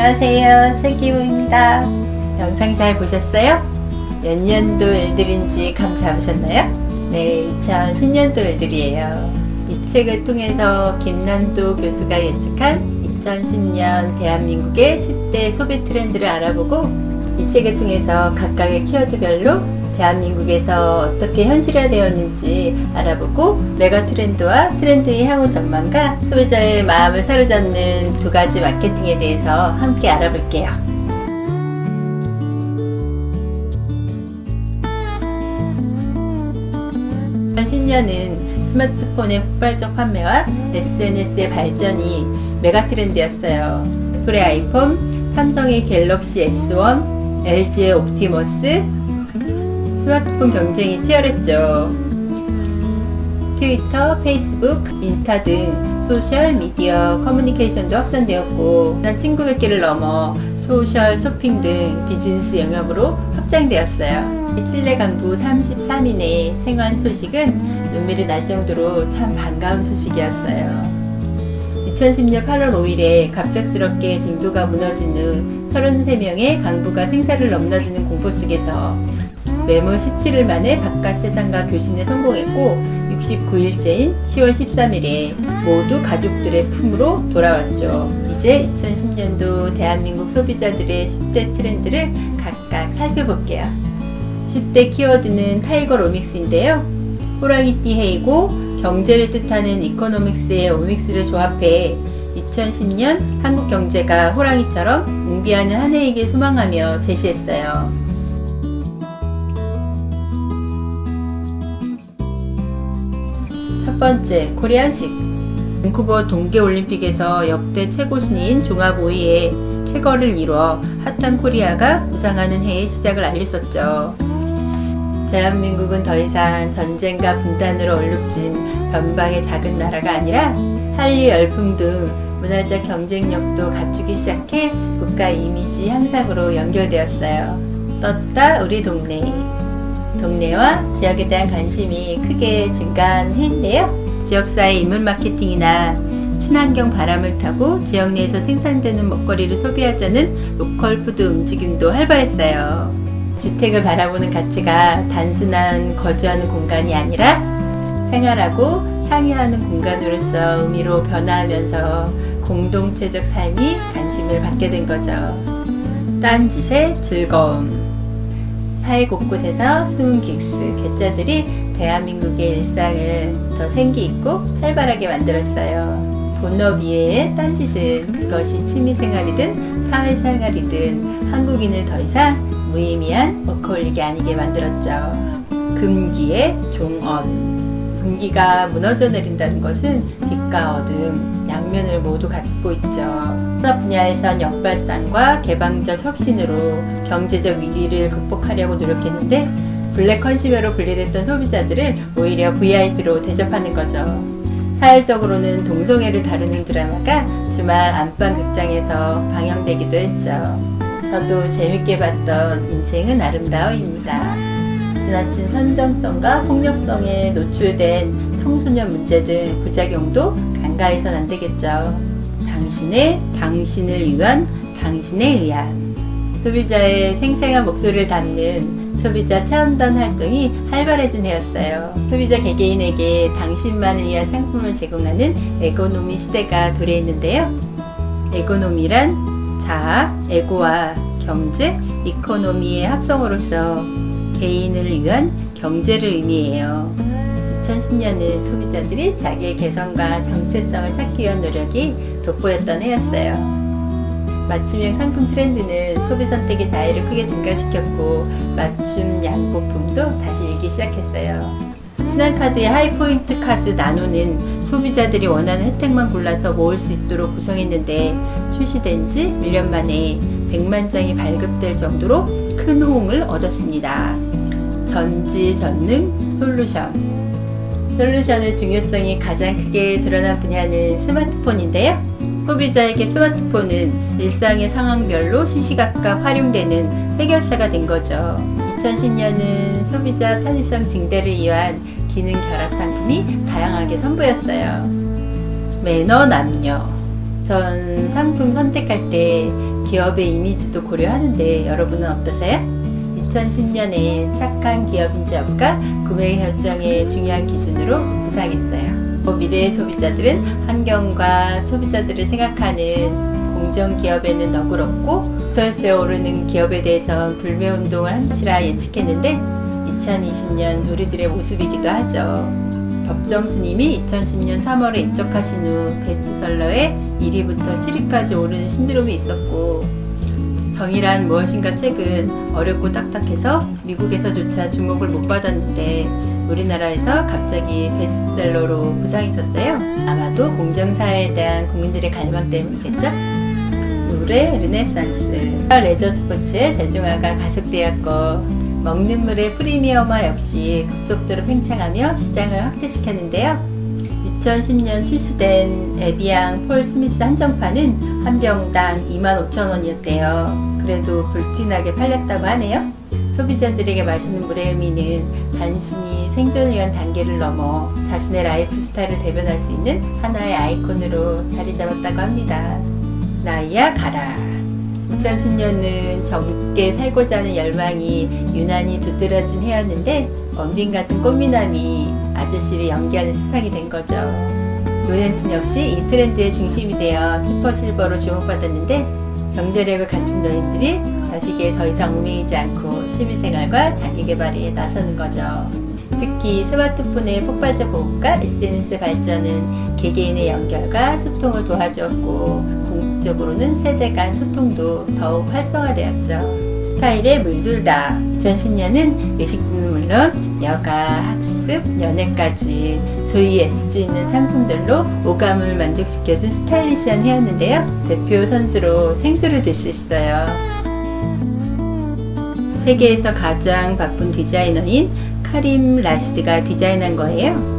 안녕하세요, 최기호입니다. 영상 잘 보셨어요? 몇 년도 일들인지 감 잡으셨나요? 네, 2010년도 일들이에요. 이 책을 통해서 김난도 교수가 예측한 2010년 대한민국의 10대 소비 트렌드를 알아보고, 이 책을 통해서 각각의 키워드별로 대한민국에서 어떻게 현실화되었는지 알아보고, 메가 트렌드와 트렌드의 향후 전망과 소비자의 마음을 사로잡는 두 가지 마케팅에 대해서 함께 알아볼게요. 2010년은 스마트폰의 폭발적 판매와 SNS의 발전이 메가 트렌드였어요. 애플의 아이폰, 삼성의 갤럭시 S1, LG의 옵티머스, 스마트폰 경쟁이 치열했죠. 트위터, 페이스북, 인스타 등 소셜 미디어 커뮤니케이션도 확산되었고, 친구 100개를 넘어 소셜, 쇼핑 등 비즈니스 영역으로 확장되었어요. 칠레 강부 33인의 생환 소식은 눈물이 날 정도로 참 반가운 소식이었어요. 2010년 8월 5일에 갑작스럽게 딩도가 무너진 후 33명의 강부가 생사를 넘나드는 공포 속에서 매몰 17일 만에 바깥 세상과 교신에 성공했고, 69일째인 10월 13일에 모두 가족들의 품으로 돌아왔죠. 이제 2010년도 대한민국 소비자들의 10대 트렌드를 각각 살펴볼게요. 10대 키워드는 타이거 로믹스인데요. 호랑이띠 헤이고 경제를 뜻하는 이코노믹스의 오믹스를 조합해 2010년 한국 경제가 호랑이처럼 웅비하는 한 해이길 소망하며 제시했어요. 첫 번째, 코리안식. 밴쿠버 동계올림픽에서 역대 최고 순위인 종합 5위에 쾌거를 이루어 핫한 코리아가 부상하는 해의 시작을 알렸었죠. 대한민국은 더 이상 전쟁과 분단으로 얼룩진 변방의 작은 나라가 아니라 한류 열풍 등 문화적 경쟁력도 갖추기 시작해 국가 이미지 향상으로 연결되었어요. 떴다 우리 동네. 동네와 지역에 대한 관심이 크게 증가한 해인데요. 지역사회 인물 마케팅이나 친환경 바람을 타고 지역 내에서 생산되는 먹거리를 소비하자는 로컬 푸드 움직임도 활발했어요. 주택을 바라보는 가치가 단순한 거주하는 공간이 아니라 생활하고 향유하는 공간으로서 의미로 변화하면서 공동체적 삶이 관심을 받게 된 거죠. 딴짓의 즐거움. 사회 곳곳에서 숨은 긱스, 괴짜들이 대한민국의 일상을 더 생기있고 활발하게 만들었어요. 본업 이외의 딴짓은 그것이 취미생활이든 사회생활이든 한국인을 더 이상 무의미한 워커홀릭이 아니게 만들었죠. 금기의 종언. 금기가 무너져 내린다는 것은 빛과 어둠, 양면을 모두 갖고 있죠. 산업 분야에선 역발상과 개방적 혁신으로 경제적 위기를 극복하려고 노력했는데, 블랙 컨슈머로 분리됐던 소비자들을 오히려 VIP로 대접하는 거죠. 사회적으로는 동성애를 다루는 드라마가 주말 안방 극장에서 방영되기도 했죠. 저도 재밌게 봤던 인생은 아름다워입니다. 지나친 선정성과 폭력성에 노출된 청소년 문제 등 부작용도 간과해선 안 되겠죠. 당신을 위한, 당신에 의한. 소비자의 생생한 목소리를 담는 소비자 체험단 활동이 활발해진 해였어요. 소비자 개개인에게 당신만을 위한 상품을 제공하는 에고노미 시대가 도래했는데요. 에고노미란 자아, 에고와 경제, 이코노미의 합성어로서 개인을 위한 경제를 의미해요. 2010년은 소비자들이 자기의 개성과 정체성을 찾기 위한 노력이 돋보였던 해였어요. 맞춤형 상품 트렌드는 소비 선택의 자유를 크게 증가시켰고, 맞춤 양보품도 다시 일기 시작했어요. 신한카드의 하이포인트 카드 나노는 소비자들이 원하는 혜택만 골라서 모을 수 있도록 구성했는데, 출시된 지 1년 만에 100만 장이 발급될 정도로 큰 호응을 얻었습니다. 전지전능 솔루션의 중요성이 가장 크게 드러난 분야는 스마트폰인데요. 소비자에게 스마트폰은 일상의 상황별로 시시각각 활용되는 해결사가 된 거죠. 2010년은 소비자 편의성 증대를 위한 기능 결합 상품이 다양하게 선보였어요. 매너 남녀. 전 상품 선택할 때 기업의 이미지도 고려하는데 여러분은 어떠세요? 2010년에 착한 기업인지업가 구매 결정의 중요한 기준으로 구상했어요. 미래의 소비자들은 환경과 소비자들을 생각하는 공정기업에는 너그럽고 설세 오르는 기업에 대해선 불매운동을 한 것이라 예측했는데 2020년 우리들의 모습이기도 하죠. 법정 스님이 2010년 3월에 입적하신 후 베스트셀러에 1위부터 7위까지 오르는 신드롬이 있었고, 정의란 무엇인가 책은 어렵고 딱딱해서 미국에서조차 주목을 못 받았는데 우리나라에서 갑자기 베스트셀러로 부상했었어요. 아마도 공정사회에 대한 국민들의 갈망 때문이겠죠? 물의 르네상스, 레저 스포츠의 대중화가 가속되었고 먹는 물의 프리미엄화 역시 급속도로 팽창하며 시장을 확대시켰는데요. 2010년 출시된 에비앙 폴 스미스 한정판은 한 병당 25,000원이었대요. 그래도 불티나게 팔렸다고 하네요. 소비자들에게 마시는 물의 의미는 단순히 생존을 위한 단계를 넘어 자신의 라이프 스타일을 대변할 수 있는 하나의 아이콘으로 자리 잡았다고 합니다. 나이야 가라. 2010년은 젊게 살고자 하는 열망이 유난히 두드러진 해였는데 원빈 같은 꽃미남이 아저씨를 연기하는 세상이 된 거죠. 노년층 역시 이 트렌드의 중심이 되어 슈퍼실버로 주목받았는데 경제력을 갖춘 노인들이 자식에 더 이상 우매이지 않고 취미생활과 자기개발에 나서는 거죠. 특히 스마트폰의 폭발적 보급과 SNS 발전은 개개인의 연결과 소통을 도와주었고 궁극적으로는 세대 간 소통도 더욱 활성화되었죠. 스타일에 물들다. 2010년은 의식주는 물론 여가, 학습, 연애까지 소위 엣지 있는 상품들로 오감을 만족시켜준 스타일리시한 해였는데요. 대표 선수로 생수를 들 수 있어요. 세계에서 가장 바쁜 디자이너인 카림 라시드가 디자인한 거예요.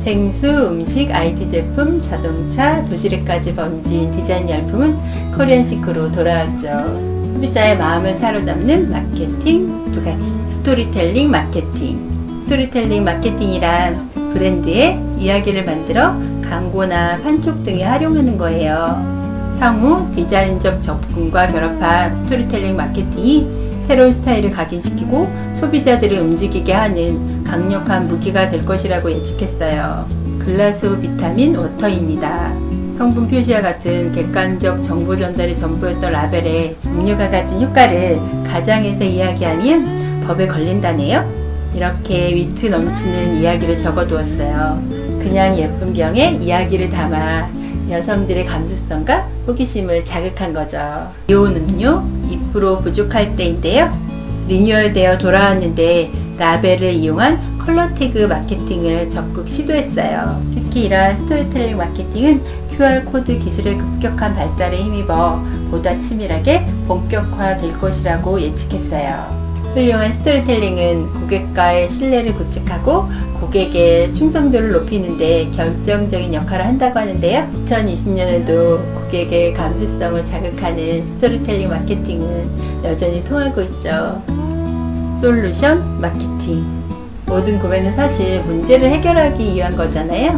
생수, 음식, IT 제품, 자동차, 도시락까지 번진 디자인 열풍은 코리안시크로 돌아왔죠. 소비자의 마음을 사로잡는 마케팅 두 가지. 스토리텔링 마케팅. 스토리텔링 마케팅이란 브랜드의 이야기를 만들어 광고나 판촉 등에 활용하는 거예요. 향후 디자인적 접근과 결합한 스토리텔링 마케팅이 새로운 스타일을 각인시키고 소비자들을 움직이게 하는 강력한 무기가 될 것이라고 예측했어요. 글라스 비타민 워터입니다. 성분 표시와 같은 객관적 정보 전달이 전부였던 라벨에 음료가 가진 효과를 가장해서 이야기하면 법에 걸린다네요. 이렇게 위트 넘치는 이야기를 적어두었어요. 그냥 예쁜 병에 이야기를 담아 여성들의 감수성과 호기심을 자극한 거죠. 이온 음료 2% 부족할 때인데요. 리뉴얼되어 돌아왔는데 라벨을 이용한 컬러 태그 마케팅을 적극 시도했어요. 특히 이러한 스토리텔링 마케팅은 QR코드 기술의 급격한 발달에 힘입어 보다 치밀하게 본격화될 것이라고 예측했어요. 훌륭한 스토리텔링은 고객과의 신뢰를 구축하고 고객의 충성도를 높이는 데 결정적인 역할을 한다고 하는데요. 2020년에도 고객의 감수성을 자극하는 스토리텔링 마케팅은 여전히 통하고 있죠. 솔루션 마케팅. 모든 구매는 사실 문제를 해결하기 위한 거잖아요.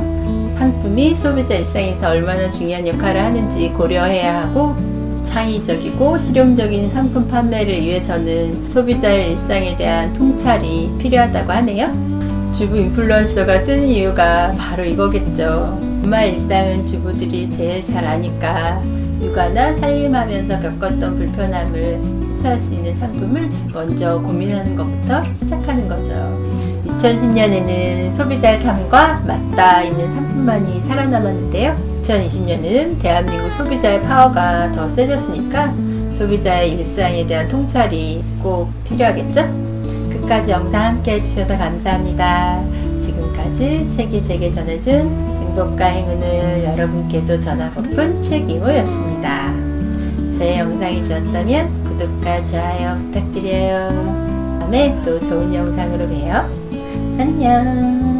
상품이 소비자 일상에서 얼마나 중요한 역할을 하는지 고려해야 하고 창의적이고 실용적인 상품 판매를 위해서는 소비자의 일상에 대한 통찰이 필요하다고 하네요. 주부 인플루언서가 뜨는 이유가 바로 이거겠죠. 엄마의 일상은 주부들이 제일 잘 아니까 육아나 살림하면서 겪었던 불편함을 해소할 수 있는 상품을 먼저 고민하는 것부터 시작하는 거죠. 2010년에는 소비자의 삶과 맞닿아 있는 상품만이 살아남았는데요. 2020년은 대한민국 소비자의 파워가 더 세졌으니까 소비자의 일상에 대한 통찰이 꼭 필요하겠죠? 끝까지 영상 함께 해주셔서 감사합니다. 지금까지 책이 제게 전해준 행복과 행운을 여러분께도 전하고픈 책이모였습니다. 제 영상이 좋았다면 구독과 좋아요 부탁드려요. 다음에 또 좋은 영상으로 봬요. 안녕.